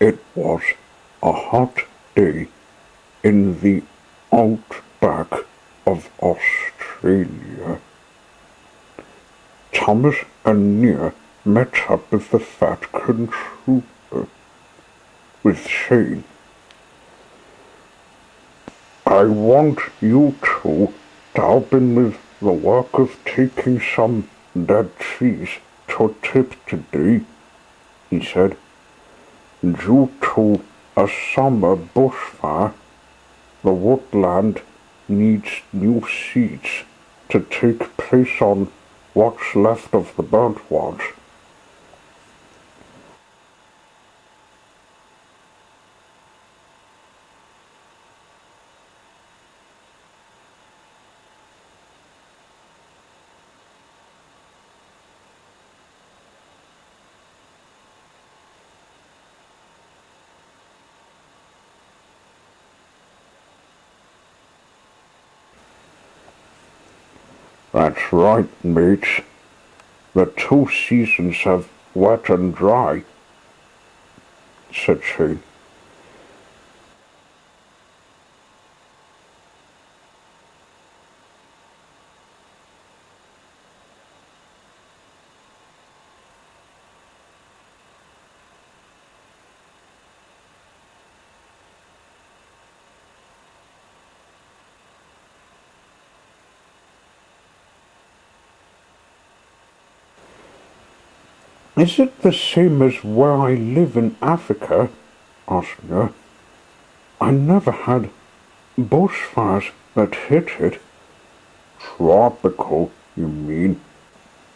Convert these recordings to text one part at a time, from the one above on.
It was a hot day in the outback of Australia. Thomas and Nia met up with the Vatican trooper, with Shane. "I want you two to help in with the work of taking some dead trees to tip today," he said. "Due to a summer bushfire, the woodland needs new seeds to take place on what's left of the burnt ones." "That's right, mates. The two seasons have wet and dry," said Shane. "Is it the same as where I live in Africa?" asked Nia. "I never had bushfires that hit it." "Tropical, you mean?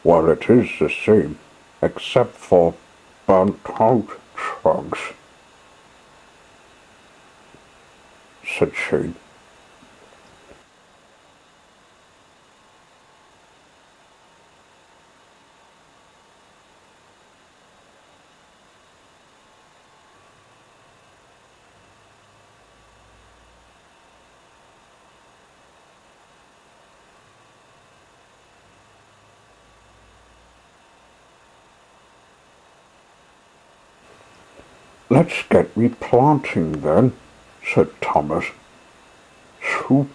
Well, it is the same, except for burnt-out trunks," said Shane. "Let's get replanting then," said Thomas. So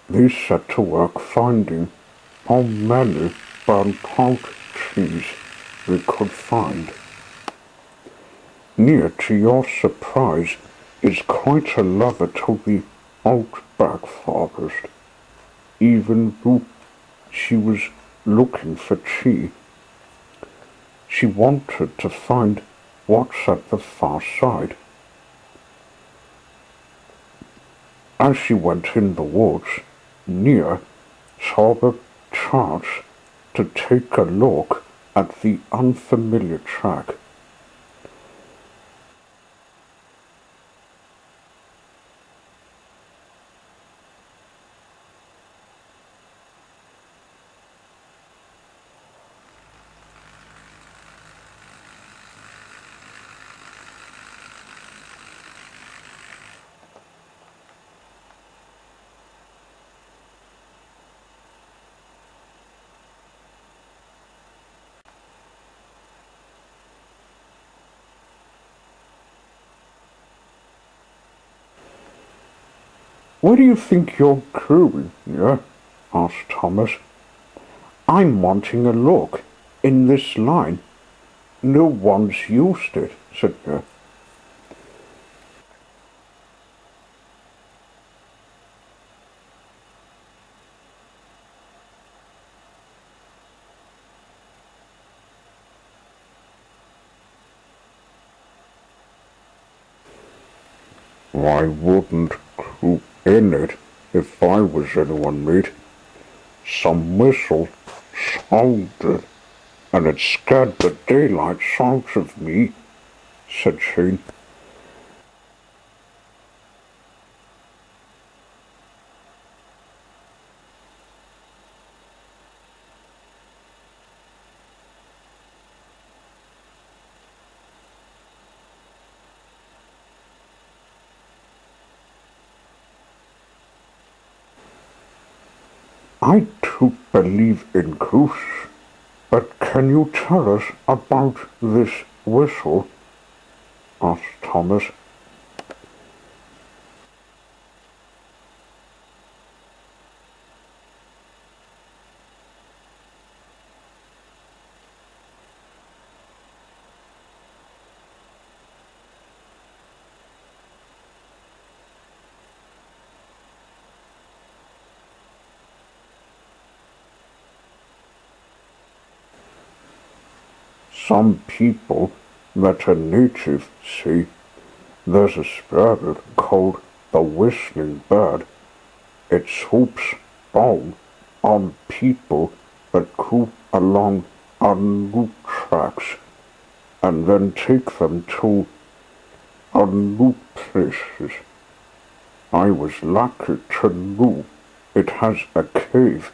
they set to work finding how many burnt-out trees they could find. Nia, to your surprise, is quite a lover to the outback forest, even though she was looking for tea. She wanted to find what's at the far side. As she went in the woods, Nia saw the chance to take a look at the unfamiliar track. "Where do you think you're going, Nia?" asked Thomas. "I'm wanting a look in this line. No one's used it," said Nia. "I wouldn't go in it if I was anyone, mate. Some whistle sounded, and it scared the daylights out of me," said Shane. "I do believe in ghosts, but can you tell us about this whistle?" asked Thomas. Some people that are native say there's a spirit called the Whistling Bird. It swoops down on people that go along unknown tracks and then take them to unknown places. I was lucky to know it has a cave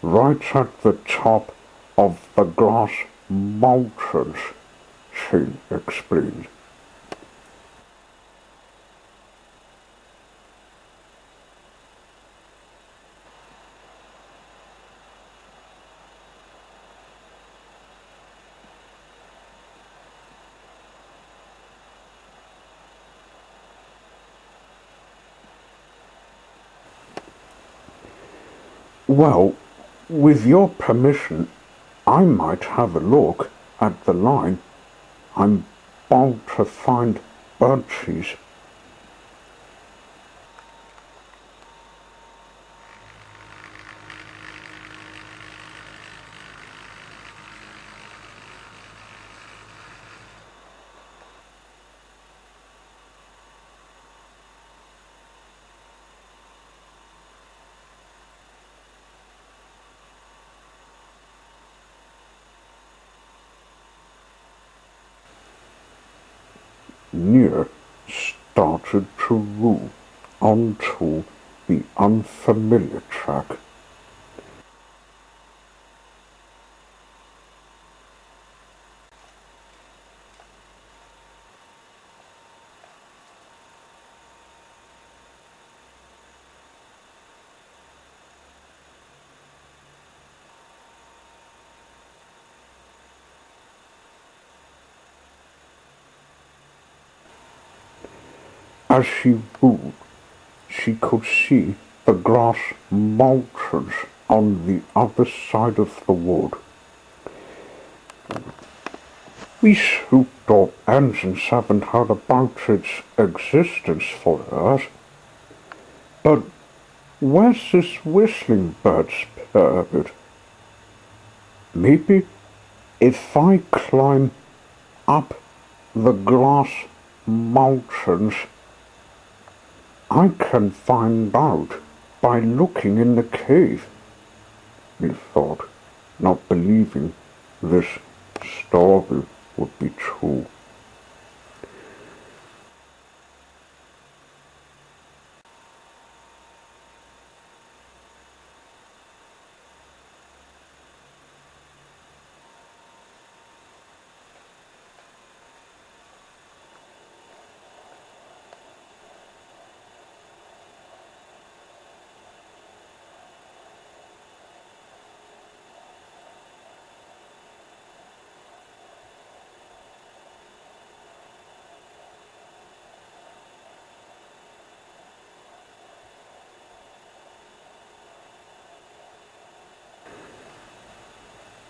right at the top of the Glass Mountains, she explained. Well, with your permission, I might have a look at the line. I'm bound to find birchies. Near started to roll onto the unfamiliar track. As she moved, she could see the Glass Mountains on the other side of the wood. We swooped our engines haven't heard about its existence for us. But where's this Whistling Bird spirit? Maybe if I climb up the Glass Mountains, I can find out by looking in the cave, he thought, not believing this story would be true.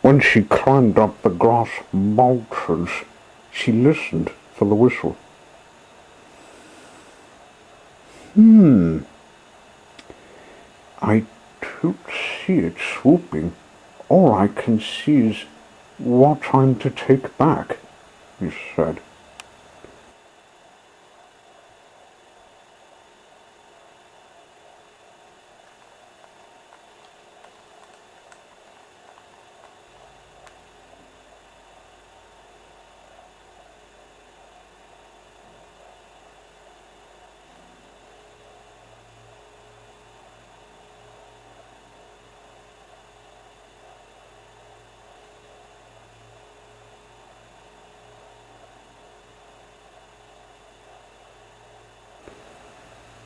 When she climbed up the Glass Mountains, she listened for the whistle. I don't see it swooping. All I can see is what I'm to take back, he said.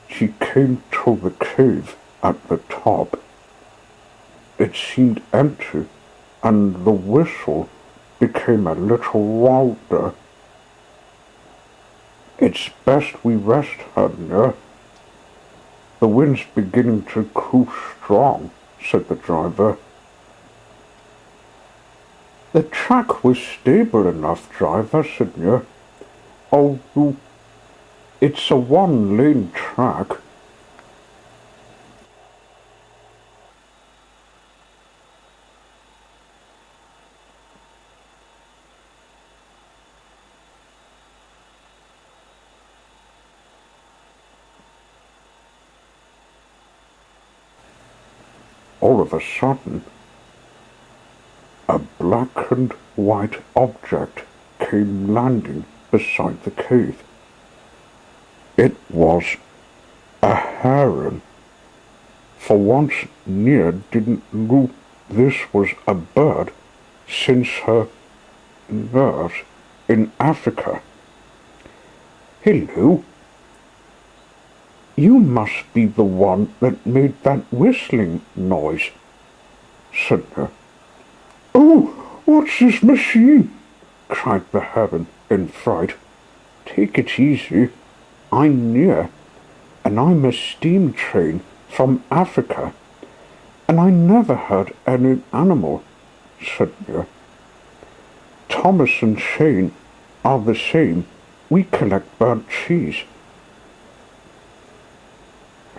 She came to the cave at the top. It seemed empty, and the whistle became a little louder. It's best we rest her, near. The wind's beginning to cool strong, said the driver. The track was stable enough, driver, said Near. Oh, it's a one-lane track. All of a sudden, a black and white object came landing beside the cave. It was a heron. For once, Near didn't know this was a bird since her nerves in Africa. Hello. You must be the one that made that whistling noise, said Near. Oh, what's this machine? Cried the heron in fright. Take it easy. I'm Near, and I'm a steam train from Africa, and I never hurt any animal, said Near. Thomas and Shane are the same. We collect burnt cheese.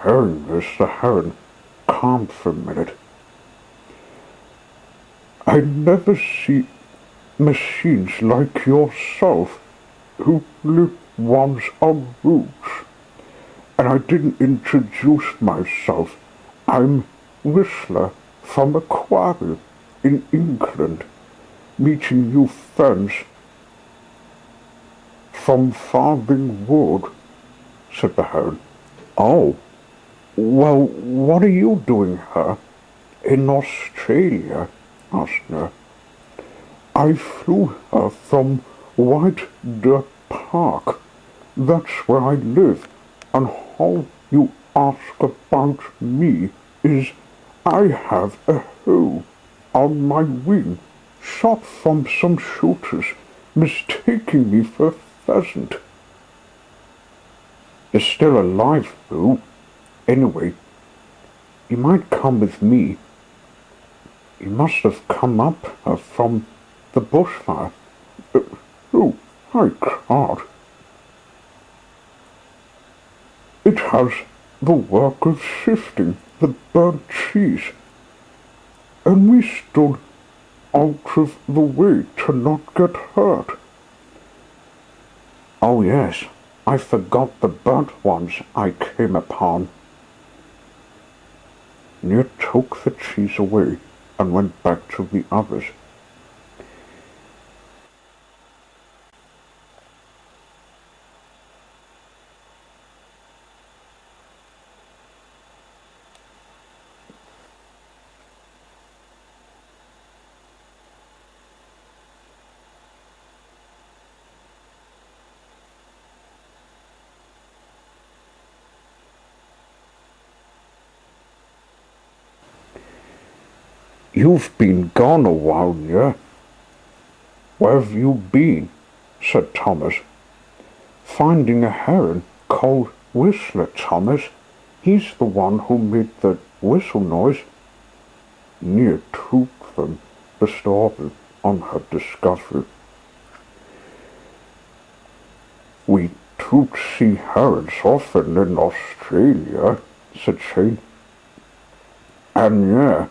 Hearing this, the heron calmed for a minute. I never see machines like yourself who live ones on roots. And I didn't introduce myself. I'm Whistler from a quarry in England, meeting new friends from Farthing Wood, said the heron. Oh, well, what are you doing here in Australia? Asked Near. I flew her from White Deer Park. That's where I live, and how you ask about me is I have a hole on my wing, shot from some shooters, mistaking me for a pheasant. You're still alive, though. Anyway, you might come with me. You must have come up from the bushfire. Oh, I can't. It has the work of sifting the burnt cheese, and we stood out of the way to not get hurt. Oh yes, I forgot the burnt ones I came upon. Near took the cheese away and went back to the others. You've been gone a while, Near. Where have you been? Said Thomas. Finding a heron called Whistler, Thomas. He's the one who made the whistle noise. Near took them, started on her discovery. We don't see herons often in Australia, said Shane. And yeah,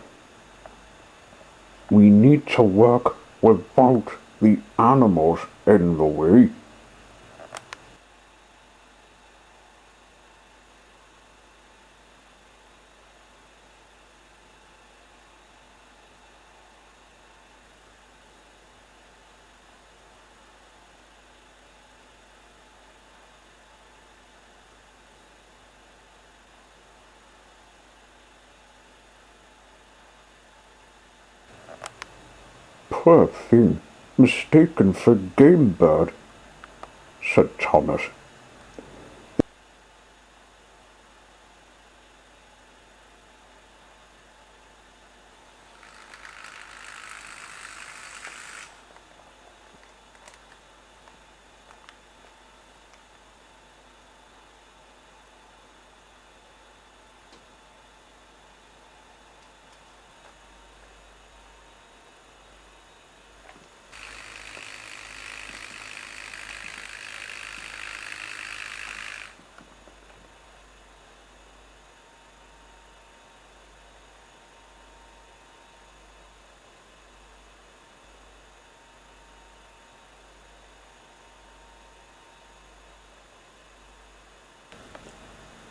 we need to work without the animals in the way. Poor thing, mistaken for game bird, said Thomas.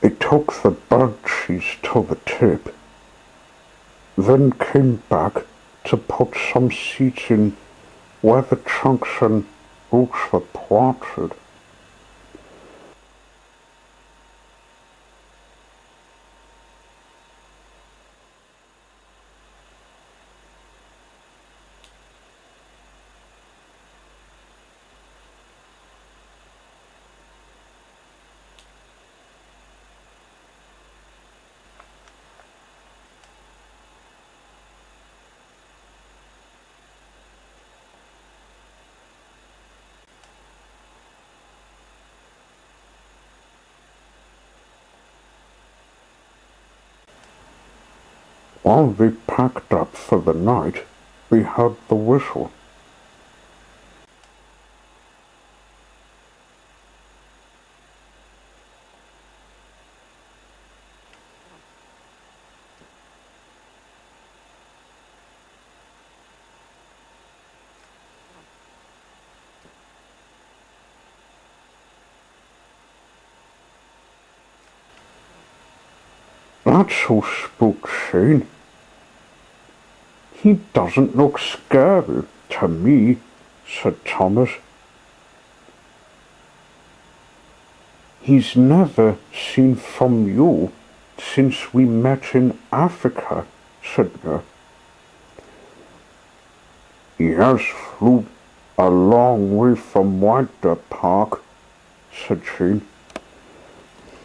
He took the bird cheese to the tip, then came back to put some seeds in where the trunks and roots were planted. While they packed up for the night, they heard the whistle. That's who spooked Shane. He doesn't look scary to me, said Thomas. He's never seen from you since we met in Africa, said Ned. He has flew a long way from White Park, said Shane.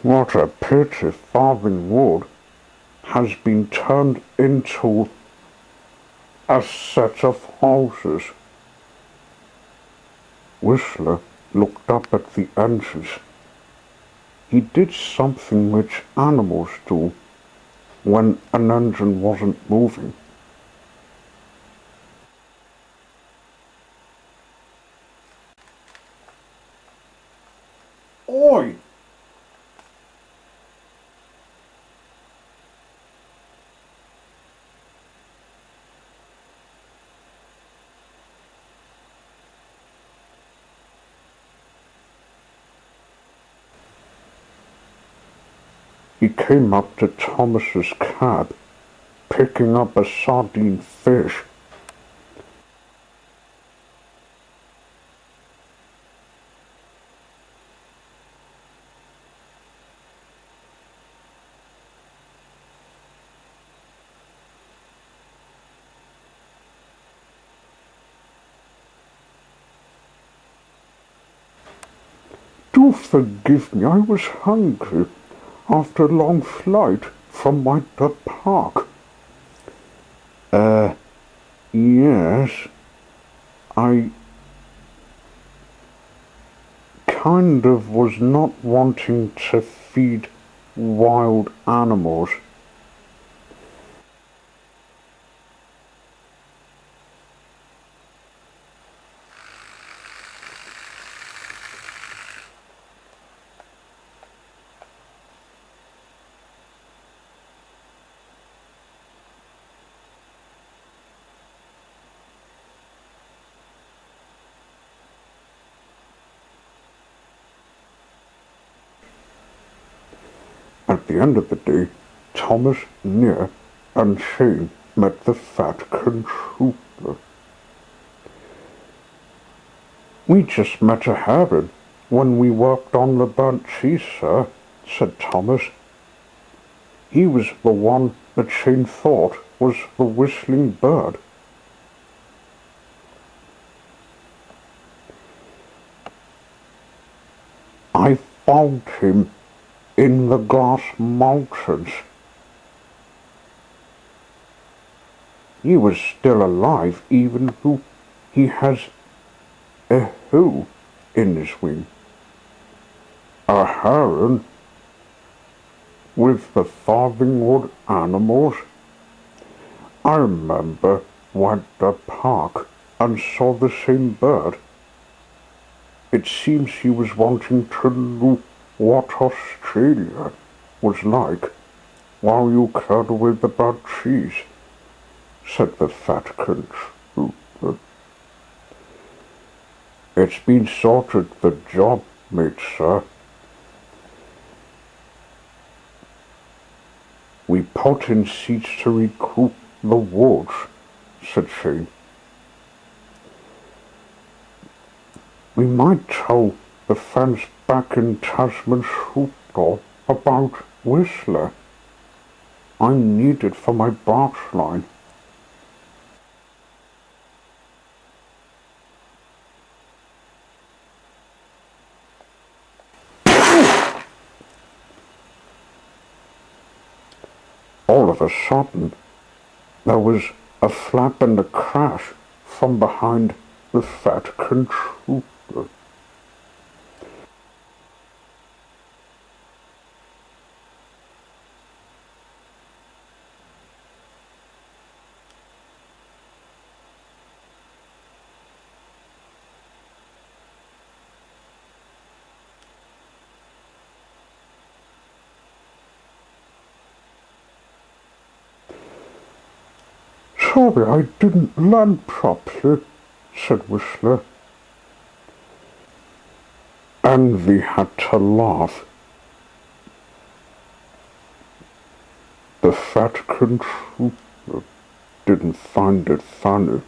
What a pity Farthing Wood has been turned into a set of houses. Whistler looked up at the engines. He did something which animals do when an engine wasn't moving. Oi! He came up to Thomas's cab, picking up a sardine fish. Do forgive me, I was hungry after a long flight from White Park. Yes, I kind of was not wanting to feed wild animals. At the end of the day, Thomas, Nia, and Shane met the Vatican trooper. We just met a heron when we worked on the burnt cheese, sir, said Thomas. He was the one that Shane thought was the whistling bird. I found him in the Glass Mountains. He was still alive even though he has a hole in his wing. A heron with the Farthing Wood animals. I remember went to park and saw the same bird. It seems he was wanting to know what Australia was like while you carried away the bad cheese, said the Vatican trooper. It's been sorted the job, mate, sir. "We put in seats to recoup the woods," said she. "We might tell the fence back in Tasman's Hoopdall about Whistler. I need it for my barge line." All of a sudden, there was a flap and a crash from behind the Vatican trooper. "Sorry, I didn't land properly," said Whistler. Envy had to laugh. The Vatican trooper didn't find it funny.